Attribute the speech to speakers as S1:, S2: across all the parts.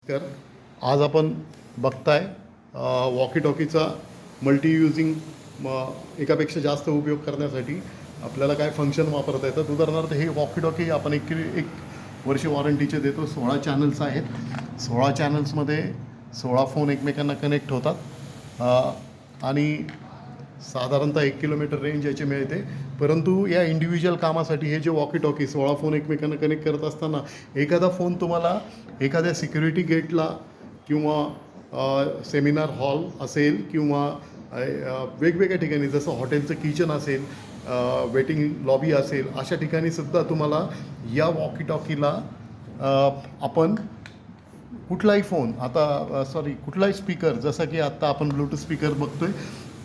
S1: तर आज आपण बघताय वॉकी टॉकीचा मल्टी युजिंग एकापेक्षा जास्त उपयोग करण्यासाठी आपल्याला काय फंक्शन वापरता येतात. उदाहरणार्थ हे वॉकी टॉकी आपण एक वर्ष वॉरंटीचे देतो. 16 चॅनल्स आहेत. 16 चॅनल्समध्ये 16 फोन एकमेकांना कनेक्ट होतात आणि साधारणतः 1 किलोमीटर रेंज याची मिळते. परंतु या इंडिव्हिज्युअल कामासाठी हे जे वॉकी टॉकी 16 फोन एकमेकांना कनेक्ट करत असताना एखादा फोन तुम्हाला एखाद्या सिक्युरिटी गेटला किंवा सेमिनार हॉल असेल किंवा वेगवेगळ्या ठिकाणी जसं हॉटेलचं किचन असेल, वेटिंग लॉबी असेल, अशा ठिकाणीसुद्धा तुम्हाला या वॉकी टॉकीला आपण कुठलाही फोन कुठलाही स्पीकर, जसं की आत्ता आपण ब्लूटूथ स्पीकर बघतोय,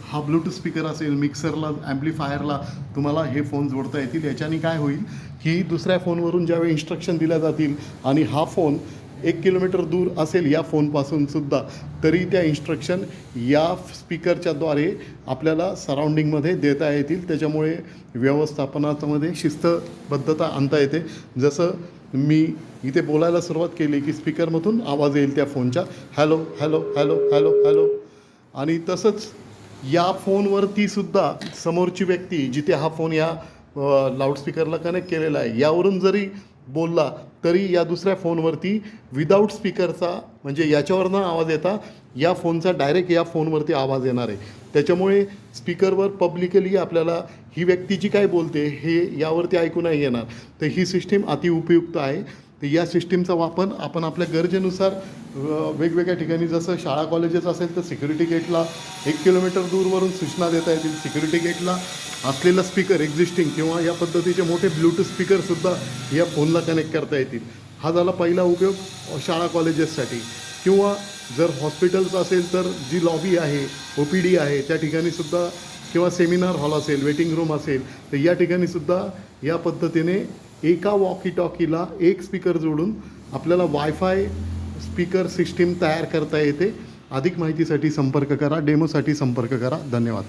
S1: हा ब्लूटूथ स्पीकर असेल, मिक्सरला, ॲम्प्लिफायरला तुम्हाला हे फोन जोडता येतील. याच्याने काय होईल की दुसऱ्या फोनवरून ज्यावेळी इन्स्ट्रक्शन दिल्या जातील आणि हा फोन 1 किलोमीटर दूर असेल या फोनपासूनसुद्धा, तरी त्या इन्स्ट्रक्शन या स्पीकरच्याद्वारे आपल्याला सराउंडिंगमध्ये देता येतील. त्याच्यामुळे व्यवस्थापनामध्ये शिस्तबद्धता आणता येते. जसं मी इथे बोलायला सुरुवात केली की स्पीकरमधून आवाज येईल त्या फोनच्या, hello hello hello hello hello. आणि तसंच या फोनवरतीसुद्धा समोरची व्यक्ती जिथे हा फोन या लाऊडस्पीकरला कनेक्ट केलेला आहे यावरून जरी बोलला तरी या दुसऱ्या फोनवरती विदाऊट स्पीकरचा, म्हणजे याच्यावरनं आवाज येता या फोनचा डायरेक्ट या फोनवरती आवाज येणार आहे. त्याच्यामुळे स्पीकरवर पब्लिकली आपल्याला ही व्यक्ती जी काय बोलते हे यावरती ऐकू नाही येणार. तर ही सिस्टीम अतिउपयुक्त आहे. तर या सिस्टीमचा वापर आपण आपल्या गरजेनुसार वेगवेगळ्या ठिकाणी, जसं शाळा कॉलेजेस असेल तर सिक्युरिटी गेटला 1 किलोमीटर दूरवरून सूचना देता येतील. सिक्युरिटी गेटला असलेला स्पीकर एक्झिस्टिंग किंवा या पद्धतीचे मोठे ब्लूटूथ स्पीकरसुद्धा या फोनला कनेक्ट करता येतील. हा झाला पहिला उपयोग शाळा कॉलेजेससाठी. किंवा जर हॉस्पिटल्स असेल तर जी लॉबी आहे, OPD आहे, त्या ठिकाणीसुद्धा, किंवा सेमिनार हॉल असेल, वेटिंग रूम असेल, तर या ठिकाणीसुद्धा या पद्धतीने एका वॉकी टॉकीला एक स्पीकर जोडून आपल्याला वायफाय स्पीकर सिस्टीम तयार करता येते. अधिक माहितीसाठी संपर्क करा, डेमोसाठी संपर्क करा. धन्यवाद.